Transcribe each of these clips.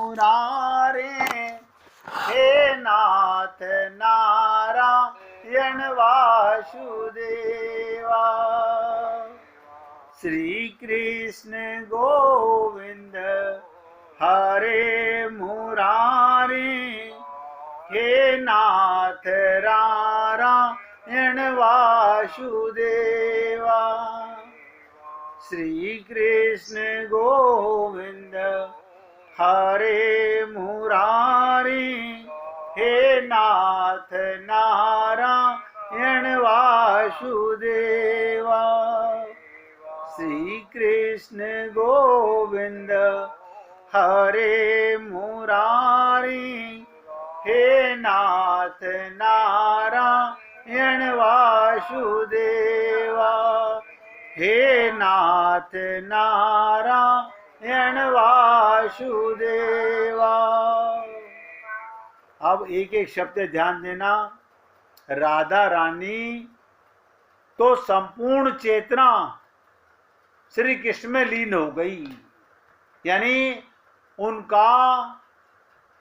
मुरारे, हे नाथ नारायण वासुदेवा। श्री कृष्ण गोविंद हरे मुरारे, हे नाथ नारायण वासुदेवा। श्री कृष्ण गोविंद हरे मुरारी, हे नाथ नारायण वासुदेवा। श्री कृष्ण गोविंद हरे मुरारी, हे नाथ नारायण वासुदेवा। हे नाथ नारायण वासुदेवा। अब एक एक शब्द ध्यान देना। राधा रानी तो संपूर्ण चेतना श्री कृष्ण में लीन हो गई, यानी उनका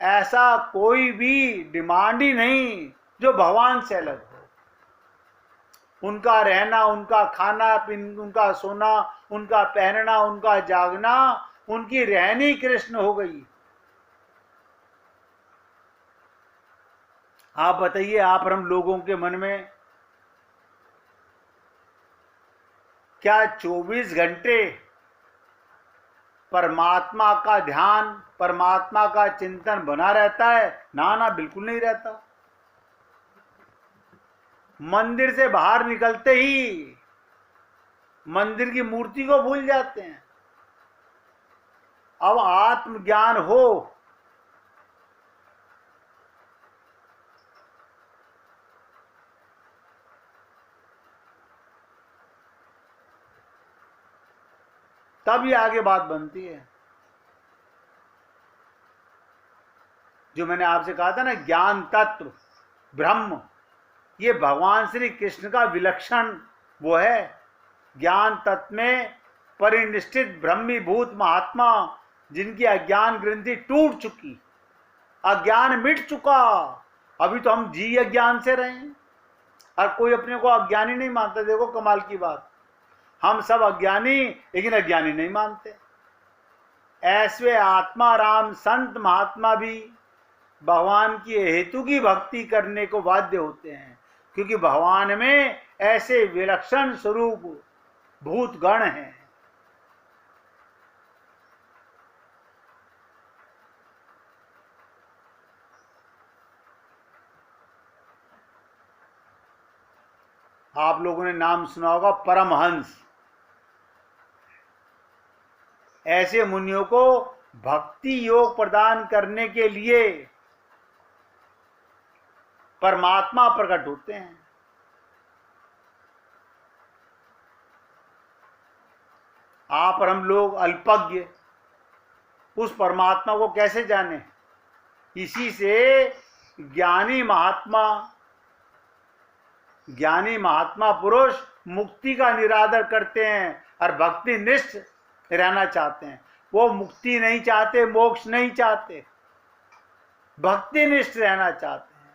ऐसा कोई भी डिमांड ही नहीं जो भगवान से अलग हो। उनका रहना, उनका खाना पीना, उनका सोना, उनका पहनना, उनका जागना, उनकी रहनी कृष्ण हो गई। आप बताइए, आप और हम लोगों के मन में क्या 24 घंटे परमात्मा का ध्यान, परमात्मा का चिंतन बना रहता है? ना ना, बिल्कुल नहीं रहता। मंदिर से बाहर निकलते ही मंदिर की मूर्ति को भूल जाते हैं। अब आत्मज्ञान हो तब ये आगे बात बनती है। जो मैंने आपसे कहा था ना, ज्ञान तत्व ब्रह्म, ये भगवान श्री कृष्ण का विलक्षण वो है। ज्ञान तत्व में परिनिष्ठित ब्रह्मीभूत महात्मा, जिनकी अज्ञान ग्रंथि टूट चुकी, अज्ञान मिट चुका। अभी तो हम जी अज्ञान से रहे हैं और कोई अपने को अज्ञानी नहीं मानता। देखो कमाल की बात, हम सब अज्ञानी, लेकिन अज्ञानी नहीं मानते। ऐसे आत्मा राम संत महात्मा भी भगवान की हेतु की भक्ति करने को बाध्य होते हैं, क्योंकि भगवान में ऐसे विलक्षण स्वरूप भूत गण हैं। आप लोगों ने नाम सुना होगा परमहंस। ऐसे मुनियों को भक्ति योग प्रदान करने के लिए परमात्मा प्रकट होते हैं। आप और हम लोग अल्पज्ञ उस परमात्मा को कैसे जाने? इसी से ज्ञानी महात्मा पुरुष मुक्ति का निरादर करते हैं और भक्ति निष्ठ रहना चाहते हैं। वो मुक्ति नहीं चाहते, मोक्ष नहीं चाहते, भक्ति निष्ठ रहना चाहते हैं।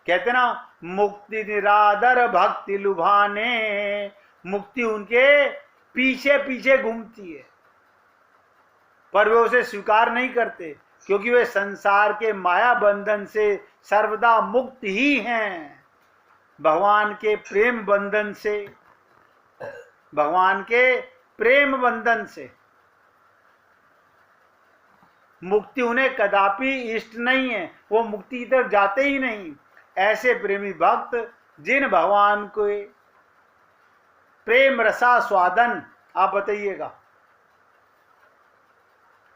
कहते ना, मुक्ति निरादर भक्ति लुभाने। मुक्ति उनके पीछे पीछे घूमती है, पर वे उसे स्वीकार नहीं करते, क्योंकि वे संसार के माया बंधन से सर्वदा मुक्त ही हैं। भगवान के प्रेम बंधन से, भगवान के प्रेम बंधन से मुक्ति उन्हें कदापि इष्ट नहीं है। वो मुक्ति की तरफ जाते ही नहीं। ऐसे प्रेमी भक्त जिन भगवान को प्रेम रसा स्वादन, आप बताइएगा,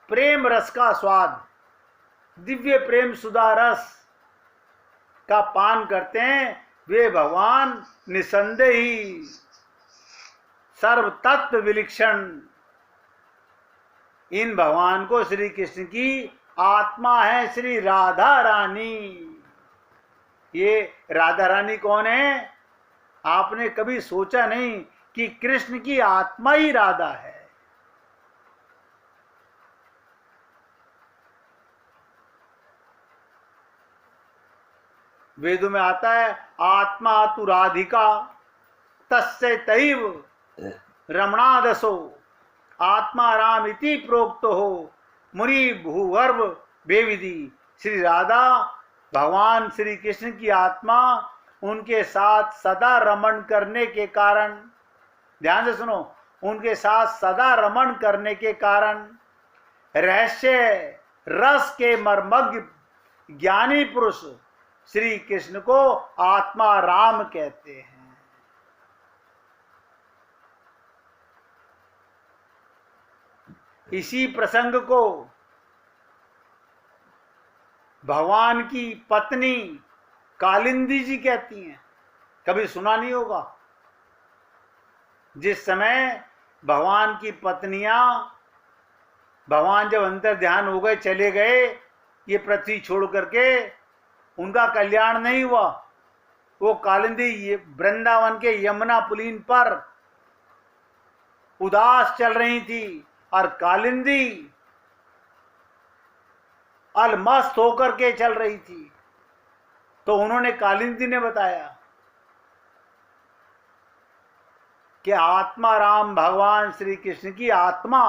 प्रेम रस का स्वाद, दिव्य प्रेम सुधा रस का पान करते हैं, वे भगवान निसंदेह ही सर्व तत्व विलक्षण। इन भगवान को श्री कृष्ण की आत्मा है श्री राधा रानी। ये राधा रानी कौन है? आपने कभी सोचा नहीं कि कृष्ण की आत्मा ही राधा है। वेदों में आता है आत्मा तु राधिका तस्य तैव रमणादसो आत्मा राम इति प्रोक्तो हो मुनि भूगर्भ बेविधि। श्री राधा भगवान श्री कृष्ण की आत्मा उनके साथ सदा रमण करने के कारण, ध्यान से सुनो, उनके साथ सदा रमण करने के कारण रहस्य रस के मर्मज्ञ ज्ञानी पुरुष श्री कृष्ण को आत्मा राम कहते हैं। इसी प्रसंग को भगवान की पत्नी कालिंदी जी कहती हैं। कभी सुना नहीं होगा? जिस समय भगवान की पत्नियां, भगवान जब अंतर ध्यान हो गए, चले गए ये पृथ्वी छोड़ करके, उनका कल्याण नहीं हुआ। वो कालिंदी वृंदावन के यमुना पुलीन पर उदास चल रही थी और कालिंदी अलमस्त होकर के चल रही थी। तो उन्होंने, कालिंदी ने बताया कि आत्मा राम भगवान श्री कृष्ण की आत्मा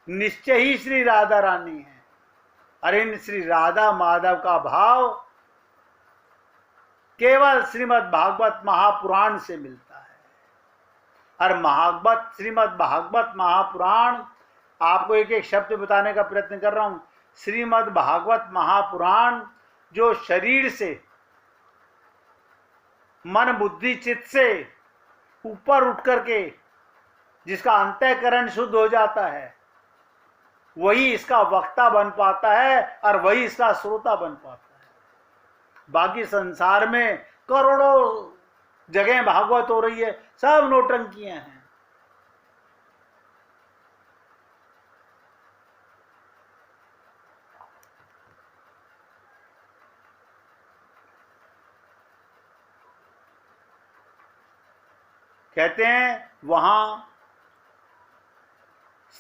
निश्चय ही श्री राधा रानी है। अरे श्री राधा माधव का भाव केवल श्रीमद् भागवत महापुराण से मिलता है। और श्रीमद् भागवत महापुराण, आपको एक एक शब्द बताने का प्रयत्न कर रहा हूं। श्रीमद् भागवत महापुराण जो शरीर से, मन बुद्धि चित्त से ऊपर उठ करके जिसका अंतःकरण शुद्ध हो जाता है, वही इसका वक्ता बन पाता है और वही इसका श्रोता बन पाता है। बाकी संसार में करोड़ों जगह भागवत हो रही है, सब नौटंकियां हैं। कहते हैं वहां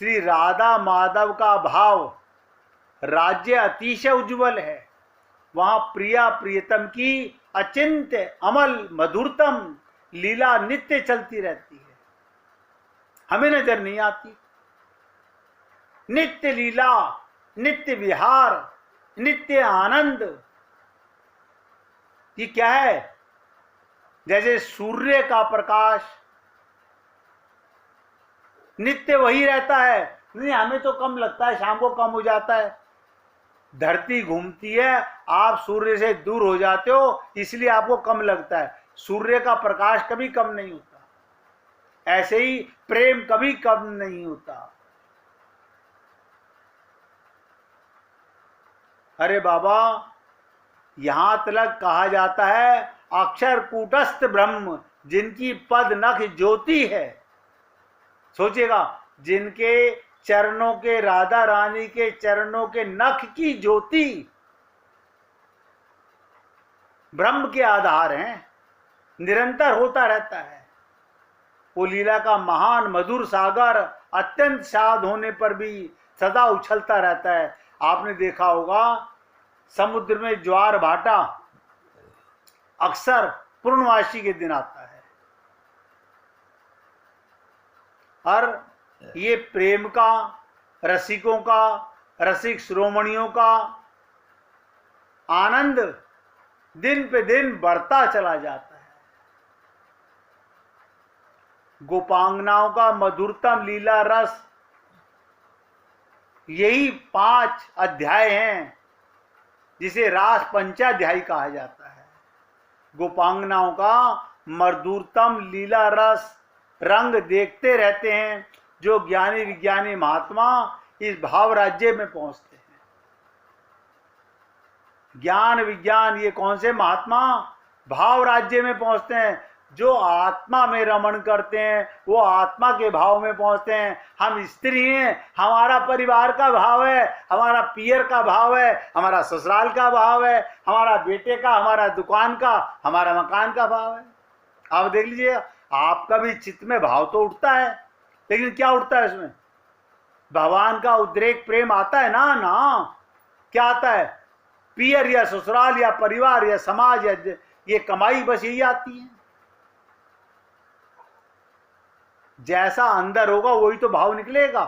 श्री राधा माधव का भाव राज्य अतिशय उज्जवल है। वहां प्रिया प्रियतम की अचिंत्य अमल मधुरतम लीला नित्य चलती रहती है, हमें नजर नहीं आती। नित्य लीला, नित्य विहार, नित्य आनंद, ये क्या है? जैसे सूर्य का प्रकाश नित्य वही रहता है। नहीं, हमें तो कम लगता है, शाम को कम हो जाता है। धरती घूमती है, आप सूर्य से दूर हो जाते हो, इसलिए आपको कम लगता है। सूर्य का प्रकाश कभी कम नहीं होता। ऐसे ही प्रेम कभी कम नहीं होता। अरे बाबा, यहां तक कहा जाता है अक्षर कूटस्थ ब्रह्म जिनकी पद नख ज्योति है। सोचिएगा, जिनके चरणों के, राधा रानी के चरणों के नख की ज्योति ब्रह्म के आधार हैं, निरंतर होता रहता है। वो लीला का महान मधुर सागर अत्यंत शाद होने पर भी सदा उछलता रहता है। आपने देखा होगा समुद्र में ज्वार भाटा अक्सर पूर्णवासी के दिन आता है। और ये प्रेम का, रसिकों का, रसिक श्रोमणियों का आनंद दिन पे दिन बढ़ता चला जाता है। गोपांगनाओं का मधुरतम लीला रस, यही 5 अध्याय हैं जिसे रास पंचाध्यायी कहा जाता है। गोपांगनाओं का मधुरतम लीला रस रंग देखते रहते हैं जो ज्ञानी विज्ञानी महात्मा इस भाव राज्य में पहुंचते हैं। ज्ञान विज्ञान, ये कौन से महात्मा भाव राज्य में पहुंचते हैं? जो आत्मा में रमण करते हैं, वो आत्मा के भाव में पहुंचते हैं। हम स्त्री हैं, हमारा परिवार का भाव है, हमारा पियर का भाव है, हमारा ससुराल का भाव है, हमारा बेटे का, हमारा दुकान का, हमारा मकान का भाव है। आप देख लीजिए, आपका भी चित्त में भाव तो उठता है, लेकिन क्या उठता है इसमें? भगवान का उद्रेक प्रेम आता है ना? ना, क्या आता है? पियर या ससुराल या परिवार या समाज ये कमाई बस यही आती है। जैसा अंदर होगा वही तो भाव निकलेगा।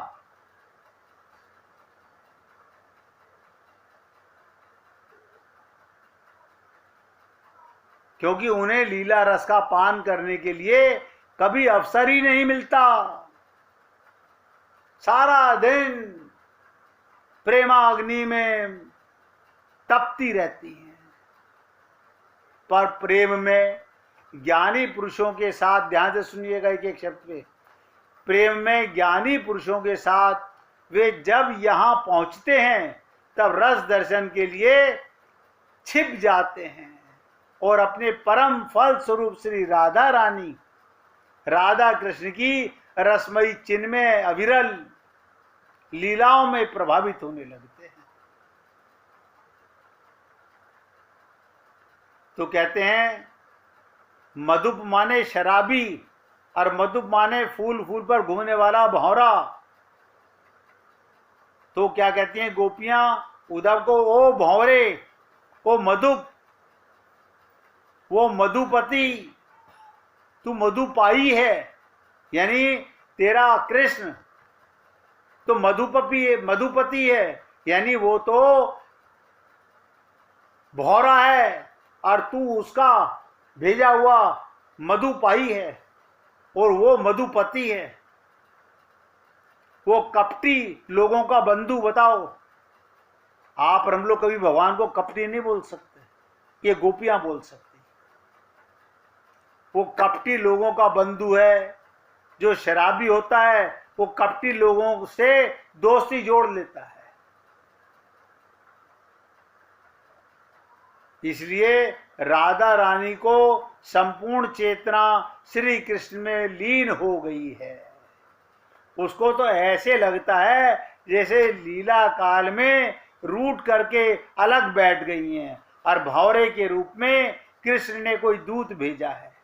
क्योंकि उन्हें लीला रस का पान करने के लिए कभी अवसर ही नहीं मिलता। सारा दिन प्रेमाग्नि में तपती रहती हैं। पर प्रेम में ज्ञानी पुरुषों के साथ, ध्यान से सुनिएगा एक एक शब्द पे, प्रेम में ज्ञानी पुरुषों के साथ वे जब यहां पहुंचते हैं तब रस दर्शन के लिए छिप जाते हैं और अपने परम फल स्वरूप श्री राधा रानी, राधा कृष्ण की रसमयी चिन्मय अविरल लीलाओं में प्रभावित होने लगते हैं। तो कहते हैं मधुप माने शराबी और मधुप माने फूल फूल पर घूमने वाला भौरा। तो क्या कहती हैं गोपियां उद्धव को, ओ भौरे, ओ मधुप, वो मधुपति, तू मधुपाई है, यानी तेरा कृष्ण तो मधुपति है, यानी वो तो भौरा है और तू उसका भेजा हुआ मधुपाई है और वो मधुपति है। वो कपटी लोगों का बंधु। बताओ, आप और हम लोग कभी भगवान को कपटी नहीं बोल सकते, ये गोपियां बोल सकती। वो कपटी लोगों का बंधु है। जो शराबी होता है वो कपटी लोगों से दोस्ती जोड़ लेता है। इसलिए राधा रानी को संपूर्ण चेतना श्री कृष्ण में लीन हो गई है। उसको तो ऐसे लगता है जैसे लीला काल में रूठ करके अलग बैठ गई हैं और भौरे के रूप में कृष्ण ने कोई दूत भेजा है,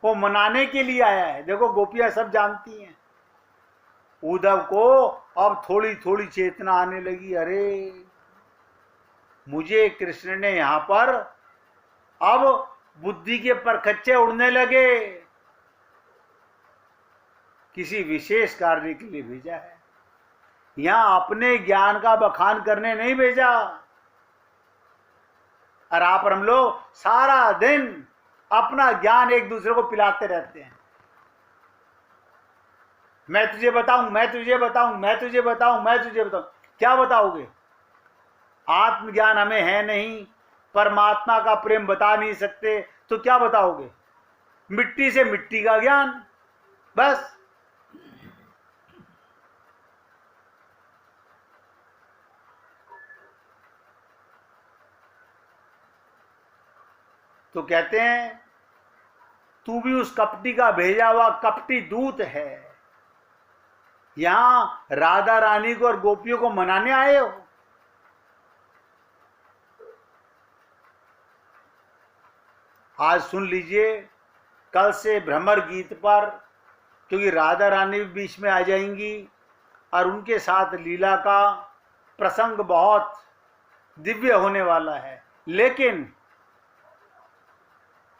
वो मनाने के लिए आया है। देखो गोपियां सब जानती हैं। उद्धव को अब थोड़ी थोड़ी चेतना आने लगी, अरे मुझे कृष्ण ने यहां पर अब बुद्धि के परखच्चे उड़ने लगे, किसी विशेष कार्य के लिए भेजा है, यहां अपने ज्ञान का बखान करने नहीं भेजा। और आप और हम लोग सारा दिन अपना ज्ञान एक दूसरे को पिलाते रहते हैं। मैं तुझे बताऊं, मैं तुझे बताऊं, मैं तुझे बताऊं, मैं तुझे बताऊं। क्या बताओगे? आत्मज्ञान हमें है नहीं, परमात्मा का प्रेम बता नहीं सकते, तो क्या बताओगे? मिट्टी से मिट्टी का ज्ञान, बस। तो कहते हैं तू भी उस कपटी का भेजा हुआ कपटी दूत है, यहां राधा रानी को और गोपियों को मनाने आए हो। आज सुन लीजिए, कल से भ्रमर गीत पर, क्योंकि राधा रानी भी बीच में आ जाएंगी और उनके साथ लीला का प्रसंग बहुत दिव्य होने वाला है। लेकिन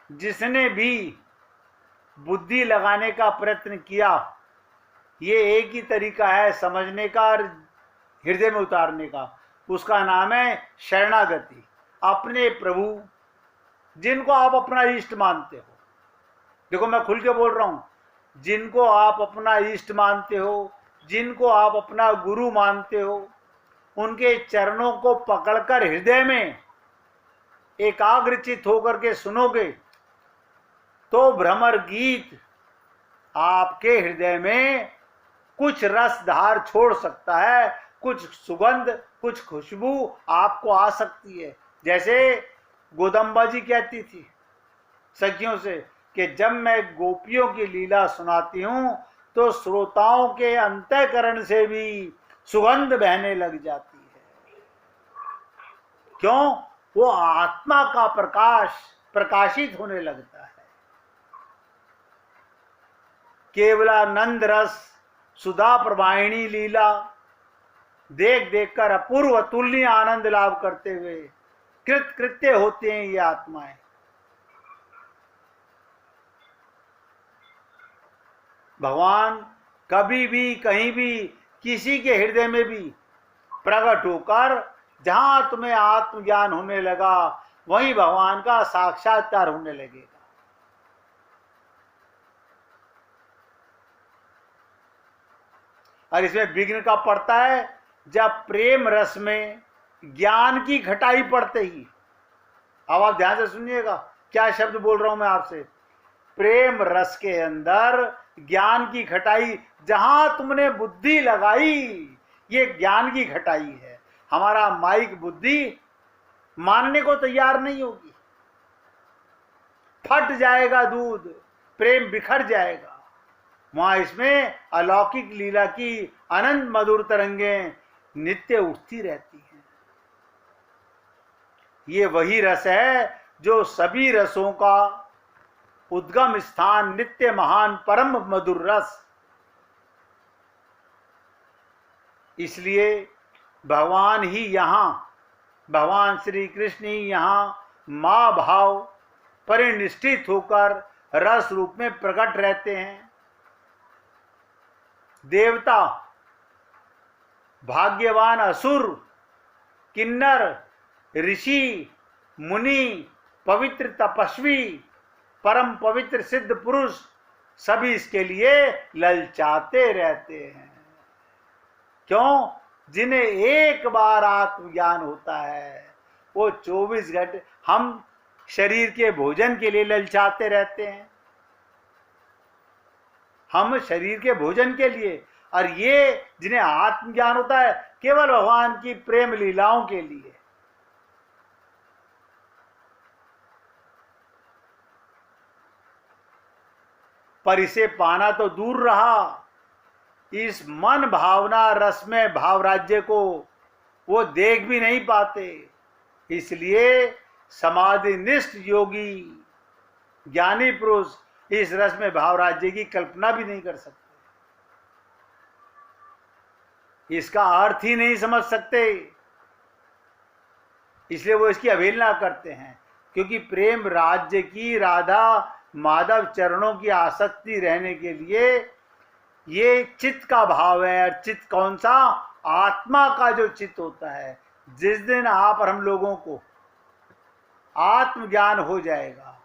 जिसने भी बुद्धि लगाने का प्रयत्न किया, ये एक ही तरीका है समझने का और हृदय में उतारने का, उसका नाम है शरणागति। अपने प्रभु, जिनको आप अपना इष्ट मानते हो, देखो मैं खुल के बोल रहा हूं, जिनको आप अपना इष्ट मानते हो, जिनको आप अपना गुरु मानते हो, उनके चरणों को पकड़कर हृदय में एकाग्रचित होकर के सुनोगे तो भ्रमर गीत आपके हृदय में कुछ रसधार छोड़ सकता है, कुछ सुगंध, कुछ खुशबू आपको आ सकती है। जैसे गोदम्बा जी कहती थी सखियों से कि जब मैं गोपियों की लीला सुनाती हूं तो श्रोताओं के अंतःकरण से भी सुगंध बहने लग जाती है। क्यों? वो आत्मा का प्रकाश प्रकाशित होने लगता है। केवलानंद रस सुधा प्रवाहिणी लीला देख देखकर अपूर्व अतुलनीय आनंद लाभ करते हुए कृत कृत्य होते हैं ये आत्माएं। भगवान कभी भी कहीं भी किसी के हृदय में भी प्रकट होकर जहां तुम्हें आत्मज्ञान होने लगा वहीं भगवान का साक्षात्कार होने लगेगा। और इसमें विघ्न का पड़ता है जब प्रेम रस में ज्ञान की घटाई पड़ते ही। अब आप ध्यान से सुनिएगा क्या शब्द बोल रहा हूं मैं आपसे। प्रेम रस के अंदर ज्ञान की घटाई, जहां तुमने बुद्धि लगाई ये ज्ञान की घटाई है। हमारा माइक बुद्धि मानने को तैयार नहीं होगी, फट जाएगा दूध, प्रेम बिखर जाएगा। वहां इसमें अलौकिक लीला की अनंत मधुर तरंगें नित्य उठती रहती हैं। ये वही रस है जो सभी रसों का उद्गम स्थान, नित्य महान परम मधुर रस। इसलिए भगवान ही यहां, भगवान श्री कृष्ण ही यहां मां भाव परिनिष्ठित होकर रस रूप में प्रकट रहते हैं। देवता, भाग्यवान असुर, किन्नर, ऋषि, मुनि, पवित्र तपस्वी, परम पवित्र सिद्ध पुरुष सभी इसके लिए ललचाते रहते हैं। क्यों? जिन्हें एक बार आत्मज्ञान होता है वो 24 घंटे, हम शरीर के भोजन के लिए ललचाते रहते हैं, हम शरीर के भोजन के लिए, और ये जिन्हें आत्मज्ञान होता है केवल भगवान की प्रेम लीलाओं के लिए। पर इसे पाना तो दूर रहा, इस मन भावना रस में भाव राज्य को वो देख भी नहीं पाते। इसलिए समाधिनिष्ठ योगी ज्ञानी पुरुष इस रस में भाव राज्य की कल्पना भी नहीं कर सकते, इसका अर्थ ही नहीं समझ सकते। इसलिए वो इसकी अवहेलना करते हैं, क्योंकि प्रेम राज्य की राधा माधव चरणों की आसक्ति रहने के लिए ये चित्त का भाव है। और चित्त कौन सा? आत्मा का जो चित्त होता है। जिस दिन आप और हम लोगों को आत्मज्ञान हो जाएगा,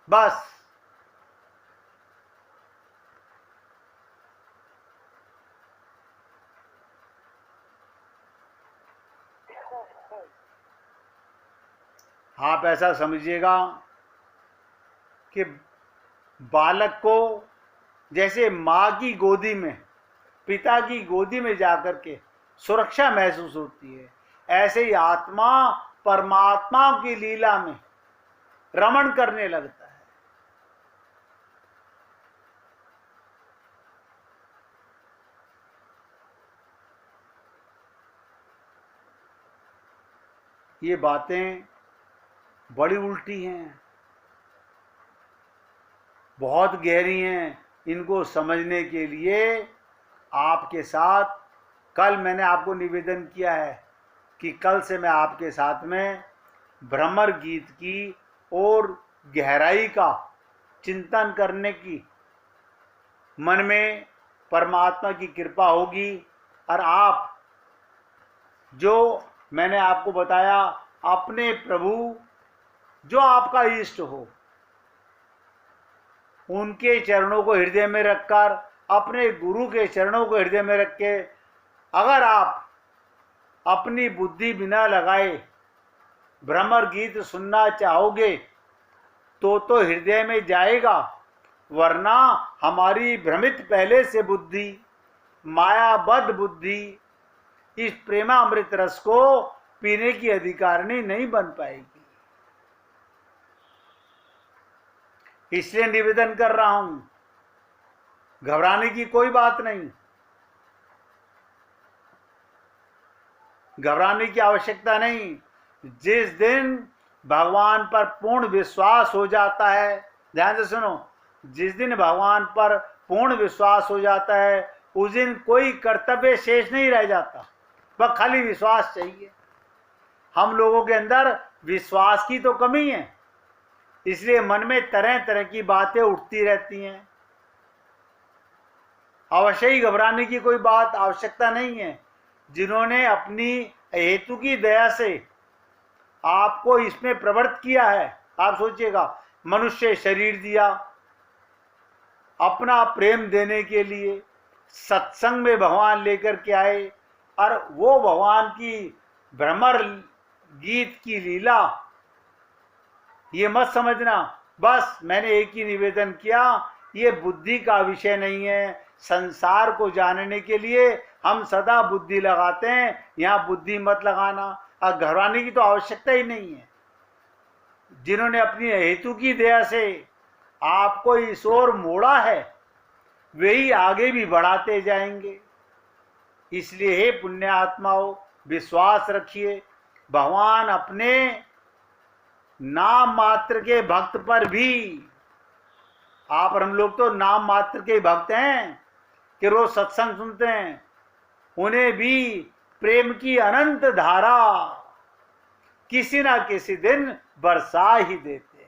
बस आप ऐसा समझिएगा कि बालक को जैसे माँ की गोदी में, पिता की गोदी में जाकर के सुरक्षा महसूस होती है, ऐसे ही आत्मा परमात्मा की लीला में रमण करने लगता है। ये बातें बड़ी उल्टी हैं, बहुत गहरी हैं। इनको समझने के लिए आपके साथ कल मैंने आपको निवेदन किया है कि कल से मैं आपके साथ में भ्रमर गीत की और गहराई का चिंतन करने की मन में परमात्मा की कृपा होगी। और आप जो मैंने आपको बताया, अपने प्रभु जो आपका इष्ट हो उनके चरणों को हृदय में रखकर, अपने गुरु के चरणों को हृदय में रख के अगर आप अपनी बुद्धि बिना लगाए भ्रमर गीत सुनना चाहोगे तो हृदय में जाएगा, वरना हमारी भ्रमित पहले से बुद्धि, मायाबद्ध बुद्धि इस प्रेमामृत रस को पीने की अधिकारिणी नहीं बन पाएगी। इसलिए निवेदन कर रहा हूं, घबराने की कोई बात नहीं, घबराने की आवश्यकता नहीं। जिस दिन भगवान पर पूर्ण विश्वास हो जाता है, ध्यान से सुनो, जिस दिन भगवान पर पूर्ण विश्वास हो जाता है उस दिन कोई कर्तव्य शेष नहीं रह जाता, वह खाली विश्वास चाहिए। हम लोगों के अंदर विश्वास की तो कमी है, इसलिए मन में तरह तरह की बातें उठती रहती हैं। अवश्य ही घबराने की कोई बात आवश्यकता नहीं है। जिन्होंने अपनी हेतु की दया से आपको इसमें प्रवृत्त किया है, आप सोचिएगा, मनुष्य शरीर दिया अपना प्रेम देने के लिए, सत्संग में भगवान लेकर के आए, और वो भगवान की भ्रमर गीत की लीला, ये मत समझना बस मैंने एक ही निवेदन किया, ये बुद्धि का विषय नहीं है। संसार को जानने के लिए हम सदा बुद्धि लगाते हैं, यहाँ बुद्धि मत लगाना, और घबराने की तो आवश्यकता ही नहीं है। जिन्होंने अपनी हेतु की दया से आपको इस ओर मोड़ा है, वे ही आगे भी बढ़ाते जाएंगे। इसलिए हे पुण्य आत्माओं, विश्वास रखिए, भगवान अपने नाम मात्र के भक्त पर भी, आप और हम लोग तो नाम मात्र के भक्त हैं कि रोज सत्संग सुनते हैं, उन्हें भी प्रेम की अनंत धारा किसी ना किसी दिन बरसा ही देते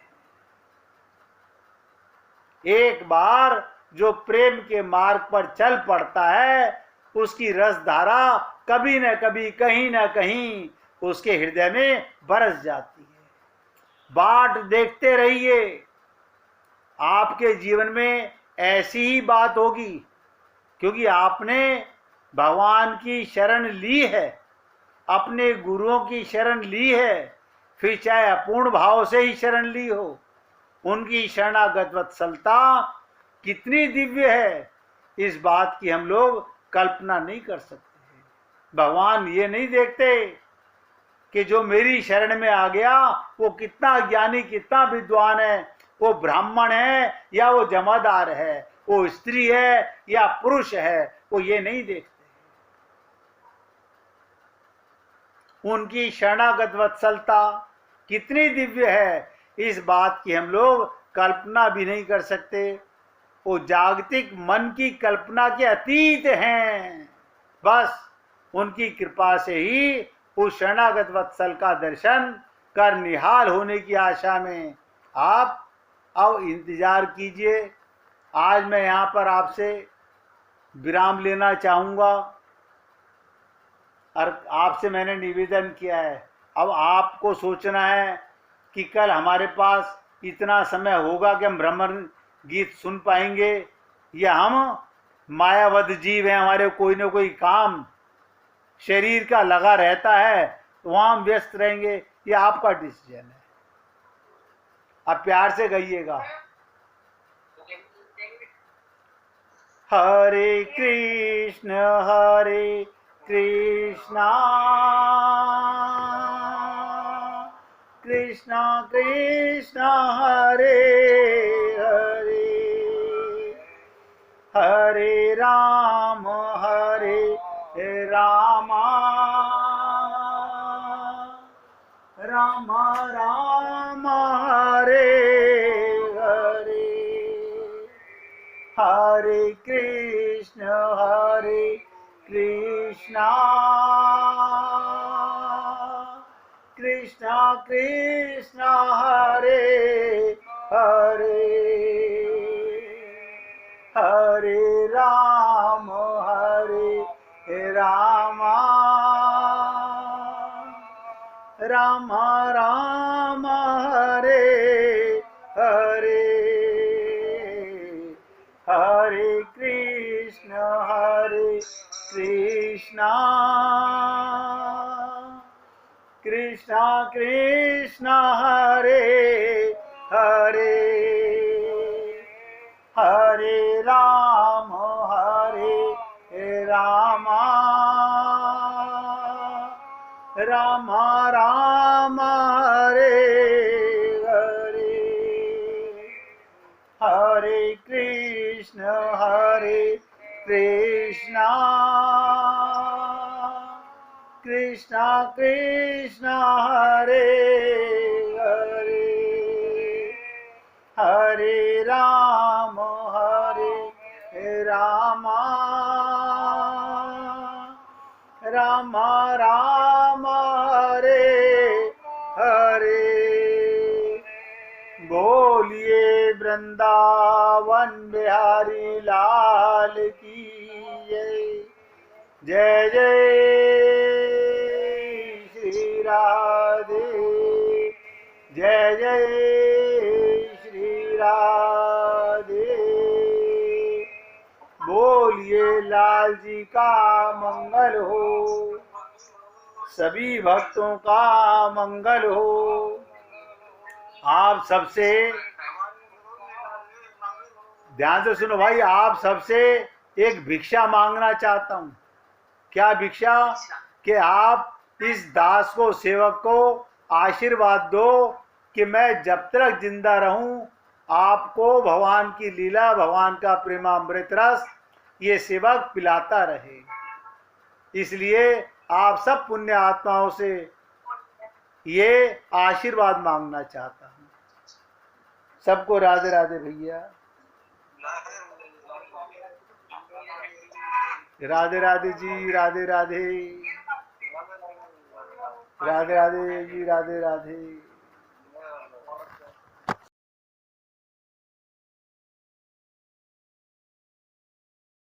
हैं। एक बार जो प्रेम के मार्ग पर चल पड़ता है, उसकी रस धारा कभी न कभी कहीं ना कहीं उसके हृदय में बरस जाती है। बाट देखते रहिए, आपके जीवन में ऐसी ही बात होगी, क्योंकि आपने भगवान की शरण ली है, अपने गुरुओं की शरण ली है, फिर चाहे अपूर्ण भाव से ही शरण ली हो। उनकी शरणागत वत्सलता कितनी दिव्य है, इस बात की हम लोग कल्पना नहीं कर सकते। भगवान ये नहीं देखते कि जो मेरी शरण में आ गया वो कितना ज्ञानी, कितना विद्वान है, वो ब्राह्मण है या वो जमादार है, वो स्त्री है या पुरुष है, वो ये नहीं देखते। उनकी शरणागत वत्सलता कितनी दिव्य है, इस बात की हम लोग कल्पना भी नहीं कर सकते। वो जागतिक मन की कल्पना के अतीत हैं। बस उनकी कृपा से ही उस शरणागत वत्सल का दर्शन कर निहाल होने की आशा में आप अब इंतजार कीजिए। आज मैं यहाँ पर आपसे विराम लेना चाहूँगा, और आपसे मैंने निवेदन किया है, अब आपको सोचना है कि कल हमारे पास इतना समय होगा कि हम भ्रमर गीत सुन पाएंगे, या हम मायावद जीव हैं, हमारे कोई ना कोई काम शरीर का लगा रहता है तो वहाँ हम व्यस्त रहेंगे। ये आपका डिसीजन है, आप प्यार से गाइएगा। हरे कृष्णा कृष्णा कृष्णा हरे हरे, हरे राम राम राम हरे हरे, हरे कृष्णा कृष्णा कृष्णा हरे हरे, हरे राम राम राम राम हरे हरे, हरे कृष्णा कृष्णा कृष्णा हरे हरे, हरे राम राम राम राम हरे हरे, हरे कृष्णा कृष्णा कृष्णा हरे हरे, हरे राम राम राम राम हरे हरे। बोलिए वृंदावन बिहारी लाल की। जय जय श्री राधे, जय जय श्री राधे। बोलिए लाल जी का मंगल हो, सभी भक्तों का मंगल हो। आप सबसे ध्यान से सुनो भाई, आप सबसे एक भिक्षा मांगना चाहता हूं। क्या भिक्षा? कि आप इस दास को, सेवक को आशीर्वाद दो कि मैं जब तक जिंदा रहूं आपको भगवान की लीला, भगवान का प्रेमामृत रस ये सेवक पिलाता रहे। इसलिए आप सब पुण्य आत्माओं से ये आशीर्वाद मांगना चाहता हूं। सबको राधे राधे भैया, राधे राधे जी, राधे राधे, राधे राधे जी, राधे राधे।